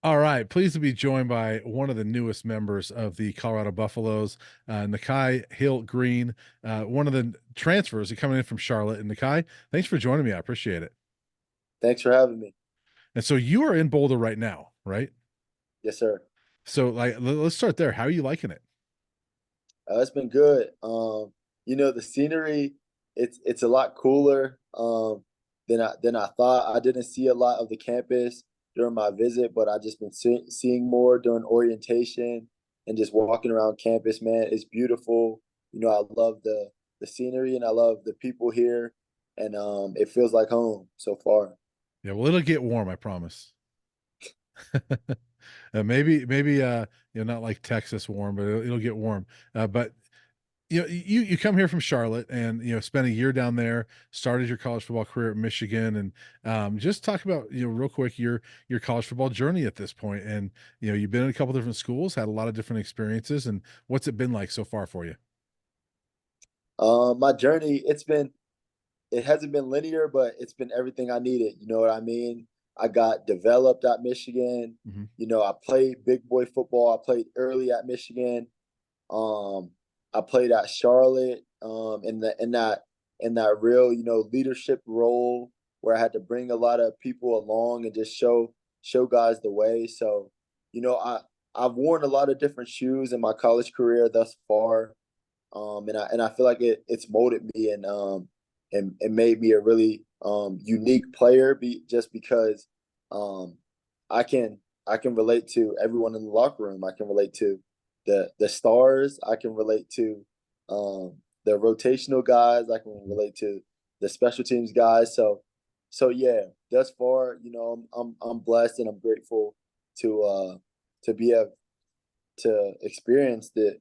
All right, pleased to be joined by one of the newest members of the Colorado Buffaloes, Nikhai Hill-Green, one of the transfers coming in from Charlotte. And Nikhai, thanks for joining me. I appreciate it. Thanks for having me. And so you are in Boulder right now, right? Yes, sir. So let's start there. How are you liking it? It's been good. The scenery, it's a lot cooler than I thought. I didn't see a lot of the campus during my visit, but I just been seeing more during orientation and just walking around campus. Man, it's beautiful. I love the scenery and I love the people here, and it feels like home so far. Yeah, well, it'll get warm, I promise. Not like Texas warm, but it'll get warm. But you come here from Charlotte and spent a year down there, started your college football career at Michigan, and just talk about real quick your college football journey at this point. And you've been in a couple different schools, had a lot of different experiences, and what's it been like so far for you? My journey, it hasn't been linear, but it's been everything I needed. You know what I mean? I got developed at Michigan. Hmm. I played big boy football. I played early at Michigan. Um, I played at Charlotte. In that real leadership role where I had to bring a lot of people along and just show guys the way. So, I've worn a lot of different shoes in my college career thus far. And I feel like it's molded me and made me a really unique player just because um, I can relate to everyone in the locker room. I can relate to the stars. I can relate to the rotational guys. I can relate to the special teams guys. So yeah, thus far, I'm blessed and I'm grateful to be able to experience the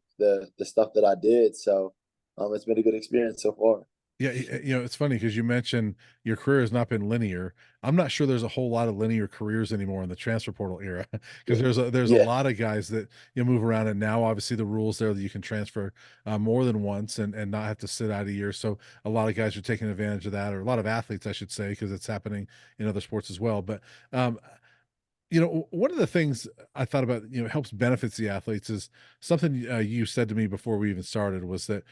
stuff that I did. So it's been a good experience so far. Yeah, it's funny because you mentioned your career has not been linear. I'm not sure there's a whole lot of linear careers anymore in the transfer portal era because Yeah. there's a Yeah. lot of guys that move around, and now obviously the rules there that you can transfer more than once and not have to sit out a year. So a lot of guys are taking advantage of that, or a lot of athletes, I should say, because it's happening in other sports as well. But um, one of the things I thought about, helps benefits the athletes is something you said to me before we even started was that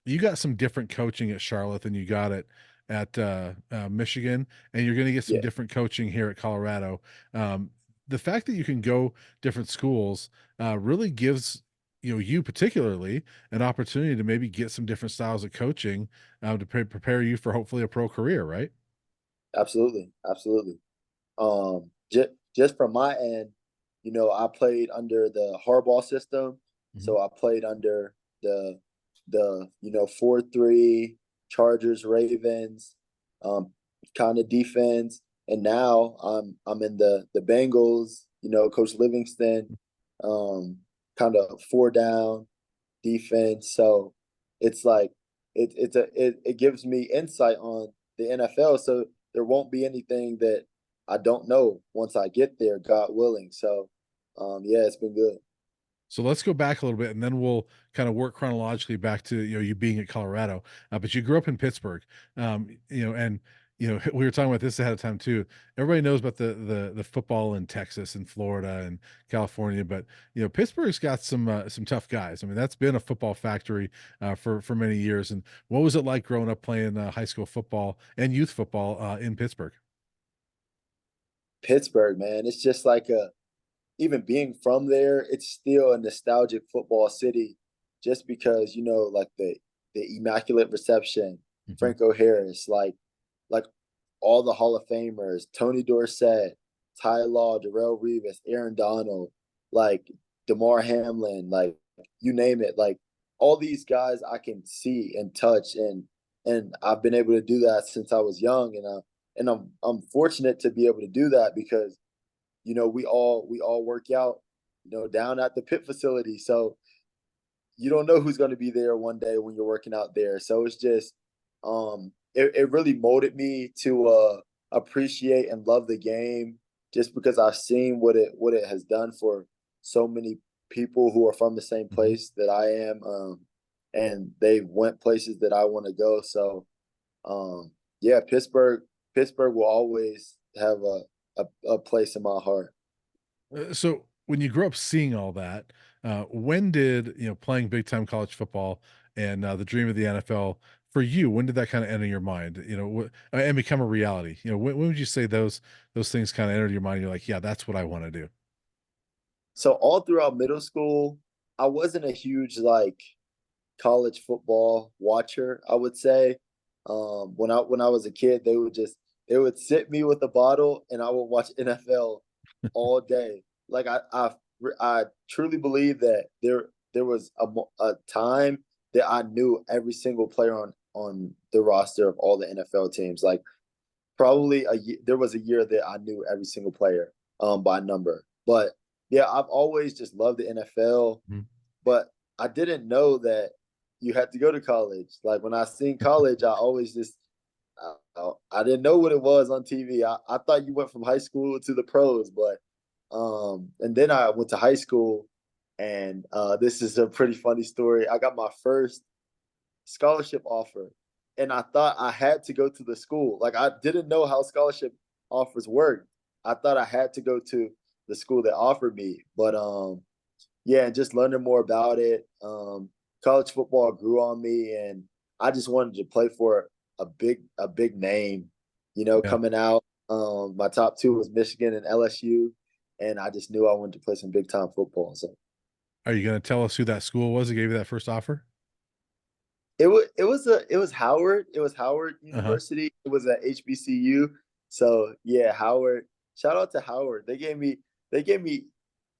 you got some different coaching at Charlotte than you got it at Michigan, and you're going to get some Yeah. different coaching here at Colorado. Um, the fact that you can go different schools really gives you particularly an opportunity to maybe get some different styles of coaching to prepare you for hopefully a pro career, right? Absolutely. Absolutely. Just from my end, I played under the Harbaugh system. Mhm. So I played under the 4-3 Chargers, Ravens, um, kind of defense. And now I'm in the Bengals, Coach Livingston, um, kind of 4 down defense. So it's like it gives me insight on the NFL. So there won't be anything that I don't know once I get there, God willing. So yeah, it's been good. So let's go back a little bit, and then we'll kind of work chronologically back to you being at Colorado. But you grew up in Pittsburgh, and we were talking about this ahead of time too. Everybody knows about the football in Texas and Florida and California, but Pittsburgh's got some tough guys. I mean, that's been a football factory for many years. And what was it like growing up playing high school football and youth football in Pittsburgh? Pittsburgh, man, it's just like a even being from there, it's still a nostalgic football city, just because like the immaculate reception, Mhm. Franco Harris, like all the Hall of Famers, Tony Dorsett, Ty Law, Darrell Revis, Aaron Donald, like Damar Hamlin, like you name it, like all these guys I can see and touch, and I've been able to do that since I was young, and I'm fortunate to be able to do that because we all work out, down at the pit facility. So you don't know who's going to be there one day when you're working out there. So it's just, it really molded me to appreciate and love the game just because I've seen what it has done for so many people who are from the same Mhm. place that I am, and they went places that I want to go. So yeah, Pittsburgh will always have a place in my heart. So when you grew up seeing all that, when did playing big time college football and the dream of the NFL for you? When did that kind of enter your mind? And become a reality? When would you say those things kind of entered your mind? You're like, yeah, that's what I want to do. So all throughout middle school, I wasn't a huge like college football watcher, I would say. When I was a kid, they would sit me with a bottle and I would watch NFL all day. Like I truly believe that there was a time that I knew every single player on the roster of all the NFL teams. Like probably there was a year that I knew every single player by number. But yeah, I've always just loved the NFL, Mhm. but I didn't know that you had to go to college. Like when I seen college, I always just I didn't know what it was on TV. I thought you went from high school to the pros, but and then I went to high school, and this is a pretty funny story. I got my first scholarship offer, and I thought I had to go to the school. Like I didn't know how scholarship offers worked. I thought I had to go to the school that offered me, but yeah, and just learning more about it. College football grew on me, and I just wanted to play for a big name. Yeah. Coming out, my top two was Michigan and LSU, and I just knew I wanted to play some big time football. So Are you going to tell us who that school was that gave you that first offer? it was Howard Uh huh. University. It was at HBCU. So yeah, Howard. Shout out to Howard. They gave me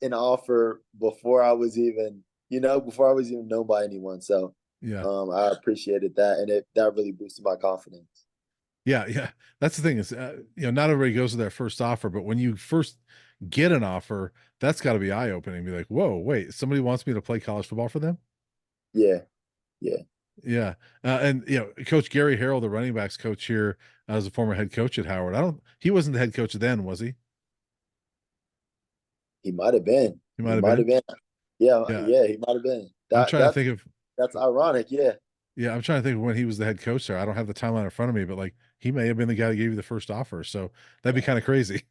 an offer before I was even before I was even known by anyone. So Yeah. I appreciated that, and that really boosted my confidence. Yeah, yeah. That's the thing is, not everybody goes to their first offer, but when you first get an offer, that's got to be eye opening. Be like, whoa, wait, somebody wants me to play college football for them. Yeah, yeah. Yeah, and Coach Gary Harrell, the running backs coach here, as a former head coach at Howard. I don't. He wasn't the head coach then, was he? He might have been. He might He have might been. have been. Yeah, Yeah, yeah. He might have been. I'm That trying to that's think of. that's ironic. Yeah, Yeah, I'm trying to think of when he was the head coach there. I don't have the timeline in front of me, but like he may have been the guy that gave you the first offer. So that'd be kind of crazy.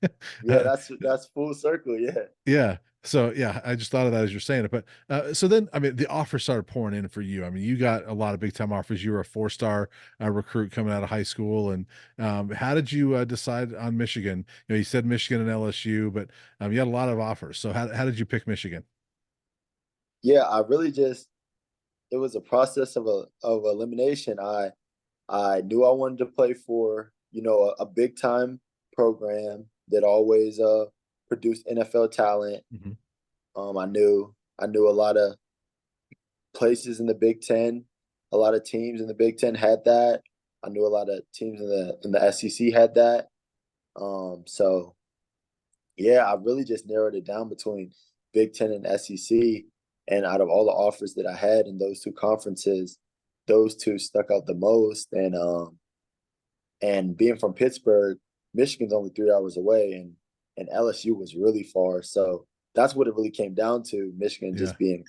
yeah. That's full circle. Yeah. Yeah. So yeah, I just thought of that as you're saying it. But so then, I mean, the offers started pouring in for you. I mean, you got a lot of big time offers. You were a 4-star recruit coming out of high school. And how did you decide on Michigan? You said Michigan and LSU, but you had a lot of offers. So how did you pick Michigan? Yeah, I really just it was a process of elimination. I knew I wanted to play for a big time program that always produced NFL talent. Mhm. I knew a lot of places in the Big Ten, a lot of teams in the Big Ten had that. I knew a lot of teams in the SEC had that. So yeah, I really just narrowed it down between Big Ten and SEC. And out of all the offers that I had in those two conferences, those two stuck out the most. And being from Pittsburgh, Michigan's only 3 hours away, and LSU was really far. So that's what it really came down to. Michigan Yeah. just being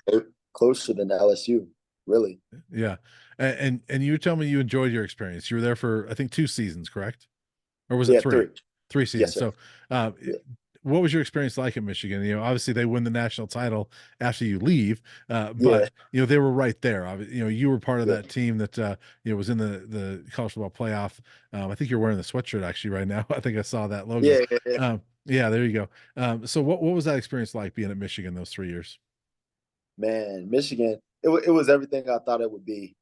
closer than LSU, really. Yeah. And you tell me you enjoyed your experience. You were there for I think 2 seasons, correct? Or was it Yeah, three? three. Three Yes, seasons. sir. So Yeah, what was your experience like at Michigan? Obviously they win the national title after you leave, yeah, but they were right there. You were part of yeah, that team that was in the college football playoff. I think you're wearing the sweatshirt actually right now. I think I saw that logo. yeah, yeah, yeah. Yeah, there you go. So what was that experience like being at Michigan those 3 years? Man, Michigan, it was everything I thought it would be.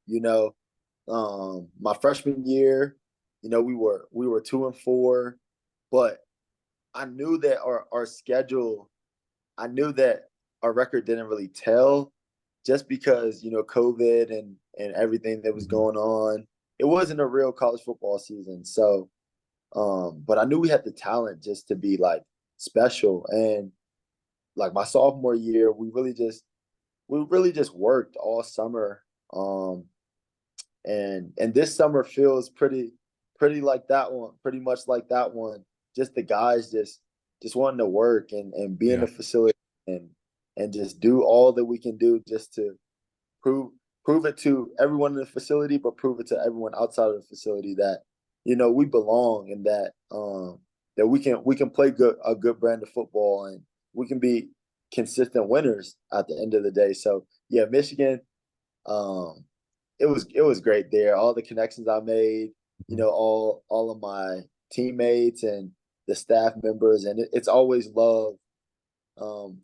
My freshman year, we were 2-4, but I knew that our schedule, I knew that our record didn't really tell, just because COVID and everything that was Mhm. going on. It wasn't a real college football season, so but I knew we had the talent just to be like special. And like my sophomore year, we really just worked all summer. And this summer feels pretty like that one, pretty much like that one. Just the guys just wanting to work and be in Yeah. the facility and just do all that we can do just to prove prove it to everyone in the facility, but prove it to everyone outside of the facility that we belong, and that we can play a good brand of football, we can be consistent winners at the end of the day. So yeah, Michigan, um, it was great there. All the connections I made, Mhm. all of my teammates and the staff members, and it's always love.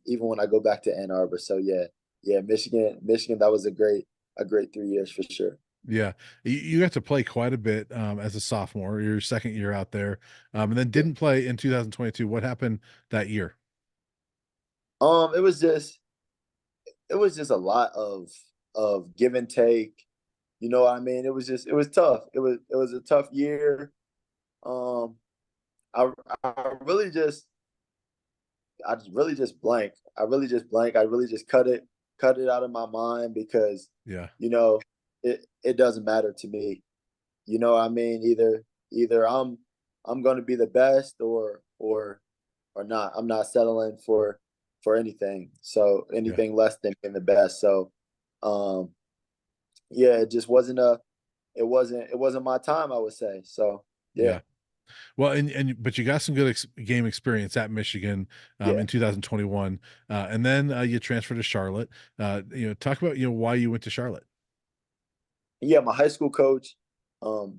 Even when I go back to Ann Arbor. So yeah, yeah, Michigan, that was a great 3 years for sure. Yeah, you got to play quite a bit as a sophomore, your second year out there, and then Yeah. didn't play in 2022. What happened that year? Um, it was just it was just a lot of give and take. You know what I mean? It was tough. It was a tough year. Um, I I really just I just really just blank. I really just blank. I really just cut it out of my mind because Yeah, you know it doesn't matter to me. You know what I mean? Either I'm going to be the best or not. I'm not settling for anything. So yeah, anything less than being the best. So um yeah, it just wasn't my time, I would say. So yeah. yeah. Well, but you got some good game experience at Michigan Yeah. in 2021, and then you transferred to Charlotte. Talk about why you went to Charlotte. Yeah, my high school coach,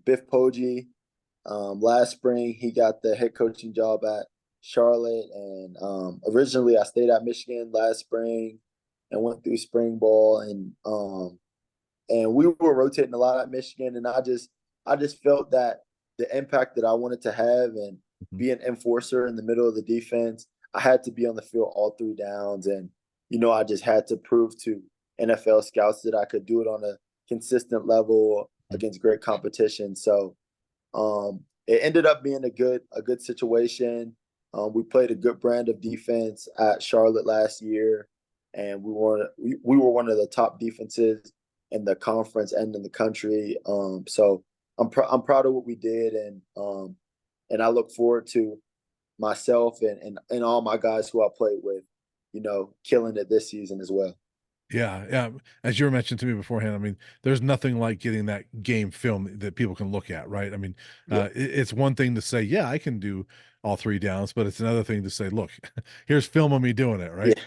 Biff Poggi, last spring he got the head coaching job at Charlotte, and originally I stayed at Michigan last spring and went through spring ball, and we were rotating a lot at Michigan, and I just felt that the impact that I wanted to have and Mhm. be an enforcer in the middle of the defense, I had to be on the field all 3 downs, and I just had to prove to NFL scouts that I could do it on a consistent level against great competition. So it ended up being a good situation. We played a good brand of defense at Charlotte last year, and we were one of the top defenses in the conference and in the country. So I'm proud of what we did, and I look forward to myself and all my guys who I played with, killing it this season as well. Yeah, yeah. As you were mentioning to me beforehand, I mean, there's nothing like getting that game film that people can look at, right? I mean, Yeah, it's one thing to say, "Yeah, I can do all 3 downs," but it's another thing to say, "Look, here's film of me doing it," right? yeah,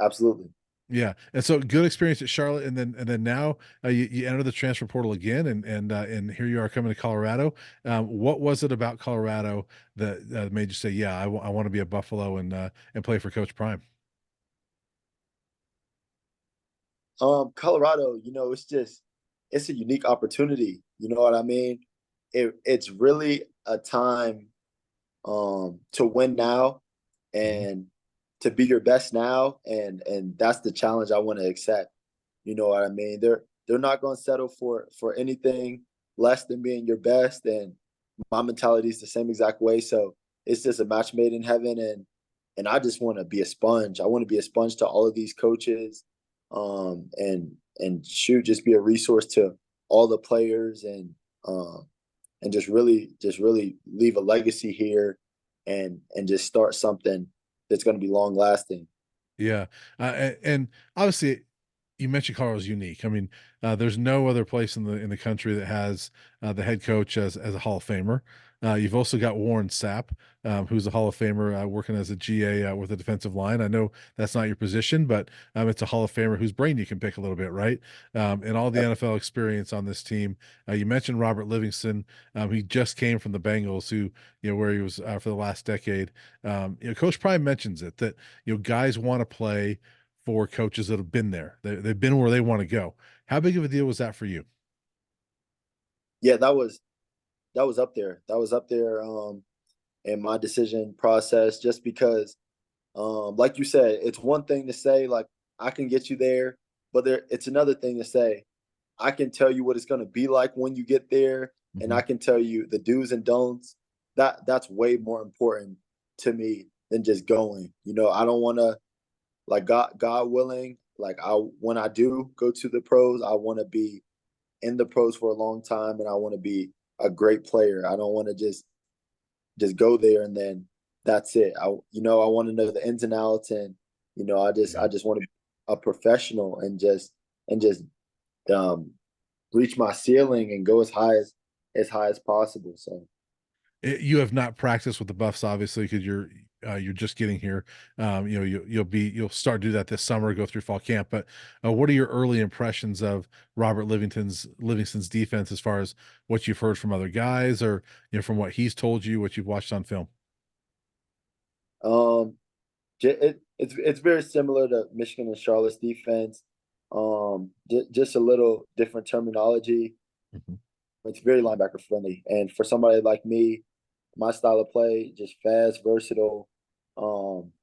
absolutely. Yeah, and so good experience at Charlotte, and then now you enter the transfer portal again, and here you are coming to Colorado. What was it about Colorado that made you say, "Yeah, I want to be a Buffalo and play for Coach Prime"? Colorado, it's a unique opportunity. You know what I mean? It's really a time to win now Mhm. and to be your best now, and that's the challenge I want to accept. You know what I mean? They're not going to settle for anything less than being your best, and my mentality is the same exact way. So it's just a match made in heaven, and I just want to be a sponge. I want to be a sponge to all of these coaches, and shoot, just be a resource to all the players, and just really leave a legacy here, and just start something that's going to be long lasting. Yeah, and obviously, you mentioned Colorado's unique. I mean, there's no other place in the country that has the head coach as a Hall of Famer. You've also got Warren Sapp, who's a Hall of Famer, working as a GA with the defensive line. I know that's not your position, but it's a Hall of Famer whose brain you can pick a little bit, right? And all the Yep. NFL experience on this team. You mentioned Robert Livingston. He just came from the Bengals, who where he was for the last decade. Coach Prime mentions it that guys want to play for coaches that have been there. They've been where they want to go. How big of a deal was that for you? Yeah, that was up there. That was up there in my decision process, just because, like you said, it's one thing to say like I can get you there, but it's another thing to say I can tell you what it's going to be like when you get there, and Mhm. I can tell you the do's and don'ts. That's way more important to me than just going. I don't want to, like, God willing, like, I when I do go to the pros, I want to be in the pros for a long time, and I want to be a great player. I don't want to just go there and then that's it. I want to know the ins and outs, and I just Yeah. I just want to be a professional, and just um reach my ceiling and go as high as possible. So You have not practiced with the Buffs, obviously, because you're just getting here. You'll start to do that this summer, go through fall camp. But what are your early impressions of Robert Livingston's defense as far as what you've heard from other guys, or from what he's told you, what you've watched on film? Um, it's very similar to Michigan and Charlotte's defense. Just a little different terminology. Mhm. It's very linebacker friendly, and for somebody like me, my style of play, just fast, versatile. Um,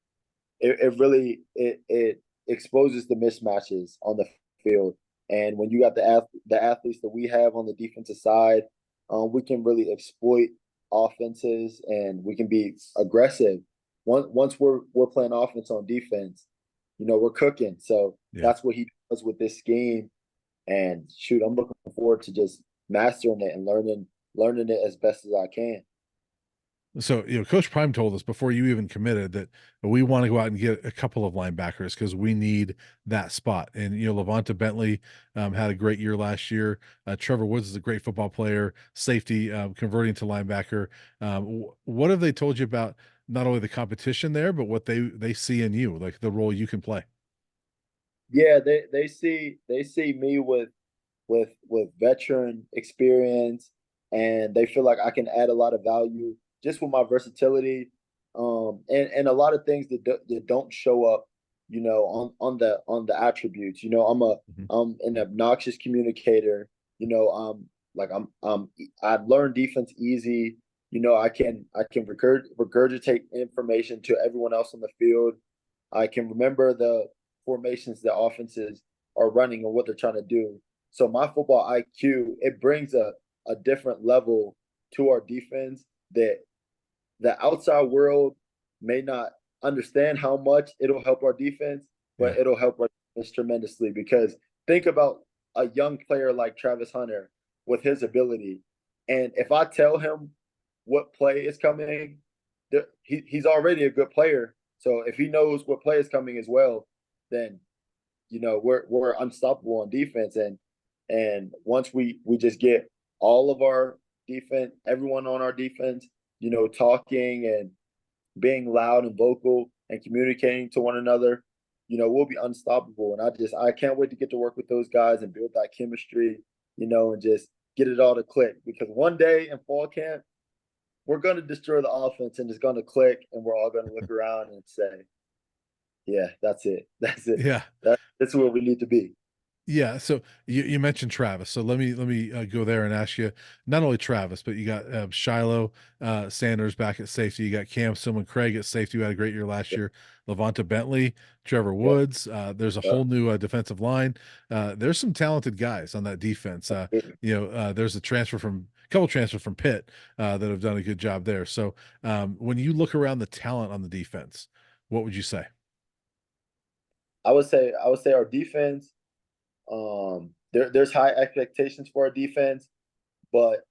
it really it exposes the mismatches on the field, and when you got the athletes that we have on the defensive side, we can really exploit offenses, and we can be aggressive. Once we're playing offense on defense, we're cooking. So Yeah. that's what he does with this scheme. And shoot, I'm looking forward to just mastering it and learning it as best as I can. So, Coach Prime told us before you even committed that we want to go out and get a couple of linebackers because we need that spot. And, Levanta Bentley had a great year last year. Trevor Woods is a great football player, safety, converting to linebacker. What have they told you about not only the competition there, but what they see in you, like the role you can play? Yeah, they see me with veteran experience, and they feel like I can add a lot of value just with my versatility, and a lot of things that don't show up, on the attributes. Mhm. I'm an obnoxious communicator. Like I learn defense easy. I can regurgitate information to everyone else on the field. I can remember the formations that offenses are running and what they're trying to do. So my football IQ, it brings a different level to our defense that the outside world may not understand how much it'll help our defense, Yeah. but it'll help our defense tremendously. Because think about a young player like Travis Hunter with his ability, and if I tell him what play is coming, he's already a good player. So if he knows what play is coming as well, then we're unstoppable on defense. And once we just get all of our defense, everyone on our defense, talking and being loud and vocal and communicating to one another, we'll be unstoppable. And I can't wait to get to work with those guys and build that chemistry, and just get it all to click. Because one day in fall camp, we're going to destroy the offense and it's going to click, and we're all going to look around and say, yeah, that's it. That's it. Yeah. That's where we need to be. Yeah, so you mentioned Travis, so let me go there and ask you not only Travis, but you got Shiloh Sanders back at safety. You got Cam Sillman Craig at safety, who had a great year last Yep. year. Levanta Bentley, Trevor Yep. Woods. There's a whole Yep. new defensive line. There's some talented guys on that defense. There's a couple transfers from Pitt that have done a good job there. So when you look around the talent on the defense, what would you say? I would say our defense. There's high expectations for our defense, but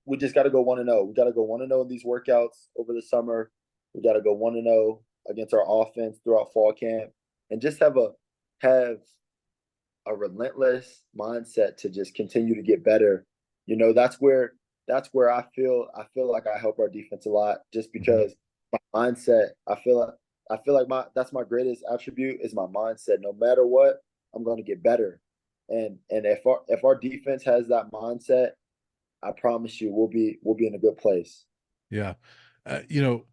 we just got to go 1-0. We got to go 1-0 in these workouts over the summer. We got to go 1-0 against our offense throughout fall camp, and just have a relentless mindset to just continue to get better. That's where I feel like I help our defense a lot, just Mhm. because my mindset. I feel like that's my greatest attribute is my mindset. No matter what, I'm going to get better. And if our defense has that mindset, I promise you we'll be in a good place. Yeah. You know,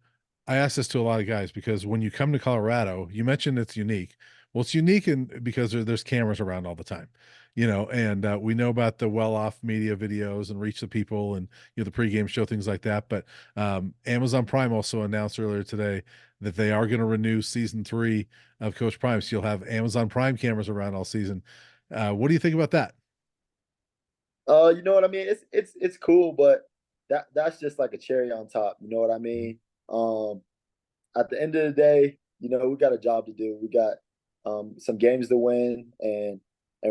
I ask this to a lot of guys because when you come to Colorado, you mentioned it's unique. Well, it's unique because there's cameras around all the time, and we know about the well-off media videos and reach the people and the pregame show things like that. But Amazon Prime also announced earlier today that they are going to renew season 3 of Coach Prime, so you'll have Amazon Prime cameras around all season. What do you think about that? You know what I mean? It's cool, but that's just like a cherry on top. You know what I Mhm. mean? At the end of the day, we got a job to do. We got some games to win, and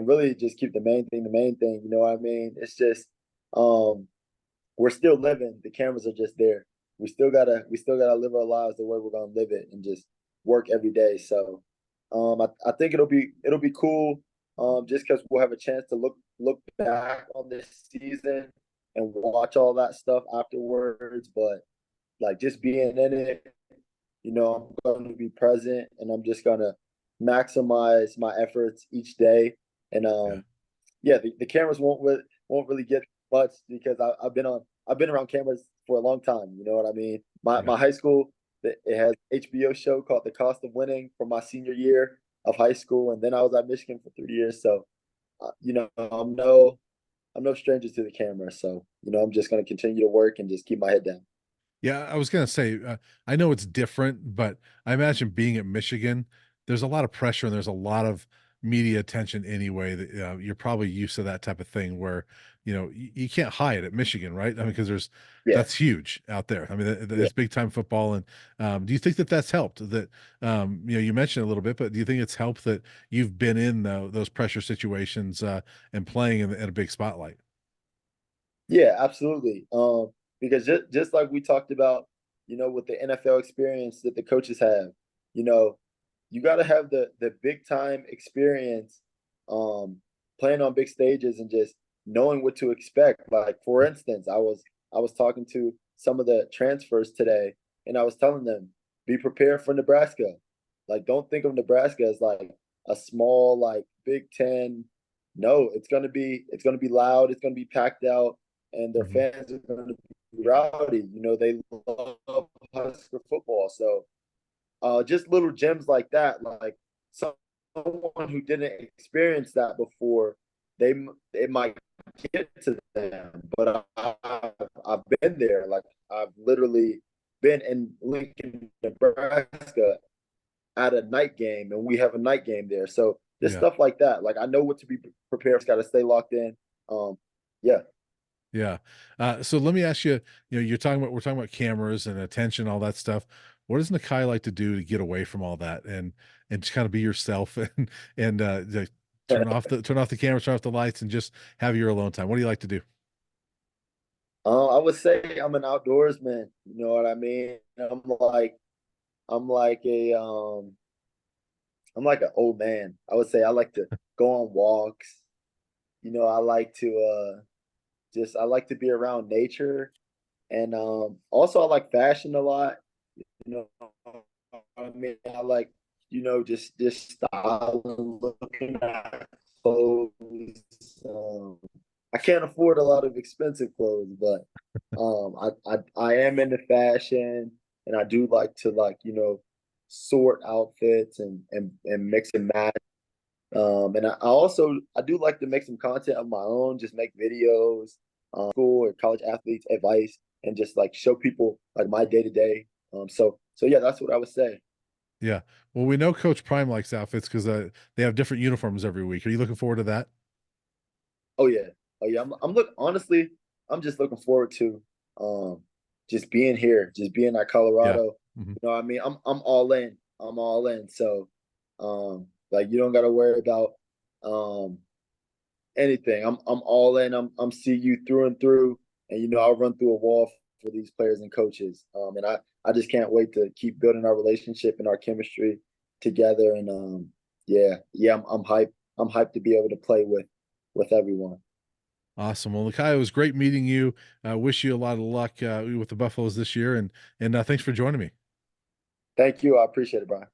really just keep the main thing the main thing. You know what I mean? It's just um, we're still living. The cameras are just there. We still gotta live our lives the way we're gonna live it, and just work every day. So I think it'll be cool, just because we'll have a chance to look back on this season and watch all that stuff afterwards. But like just being in it, I'm going to be present and I'm just going to maximize my efforts each day. And Yeah. yeah, the cameras won't really get much because I've been around cameras for a long time. You know what I mean? Yeah. My high school, it has HBO show called The Cost of Winning for my senior year of high school, and then I was at Michigan for 3 years. So I'm no stranger to the camera. So I'm just gonna continue to work and just keep my head down. Yeah, I was gonna say, I know it's different, but I imagine being at Michigan, there's a lot of pressure and there's a lot of media attention anyway that, you're probably used to that type of thing where, you can't hide at Michigan, right? I mean, because Yeah, that's huge out there. I mean, yeah. it's big time football. And do you think that that's helped? That you mentioned a little bit, but do you think it's helped that you've been in those pressure situations and playing in a big spotlight? Yeah, absolutely. Because just like we talked about, with the NFL experience that the coaches have, you know, you got to have the big time experience, um, playing on big stages and just knowing what to expect. Like for instance, I was talking to some of the transfers today, and I was telling them, be prepared for Nebraska. Like, don't think of Nebraska as like a small like Big Ten. No, it's gonna be loud. It's gonna be packed out and their Mhm. fans are going to be rowdy. They love Husker football. So just little gems like that, like someone who didn't experience that before, they it might get to them. But I've been there. Like I've literally been in Lincoln, Nebraska at a night game, and we have a night game there. So just Yeah. stuff like that. Like I know what to be prepared. Got to stay locked in. Yeah. Yeah. So let me ask you, we're talking about cameras and attention, all that stuff. What does Nikhai like to do to get away from all that and just kind of be yourself and like, turn off the camera, turn off the lights, and just have your alone time? What do you like to do? I would say I'm an outdoorsman. You know what I mean? I'm like a I'm like an old man. I would say I like to go on walks. I like to I like to be around nature, and also I like fashion a lot. You know, I mean, I like just style and looking at clothes. I can't afford a lot of expensive clothes, but I am into fashion, and I do like to sort outfits and mix and match. And I do like to make some content of my own, just make videos, school or college athletes advice, and just like show people like my day to day. So yeah, that's what I would say. Yeah. Well, we know Coach Prime likes outfits because they have different uniforms every week. Are you looking forward to that? Oh yeah, oh yeah. Honestly, I'm just looking forward to um just being here, just being at Yeah. Colorado. Mhm. You know what I mean? I'm all in. I'm all in. So like you don't gotta worry about um anything. I'm all in. I'm see you through and through, and I'll run through a wall for these players and coaches. And I just can't wait to keep building our relationship and our chemistry together. And yeah, I'm hyped. I'm hyped to be able to play with everyone. Awesome. Well, Nikhai, it was great meeting you. I wish you a lot of luck with the Buffaloes this year, and thanks for joining me. Thank you. I appreciate it, Brian.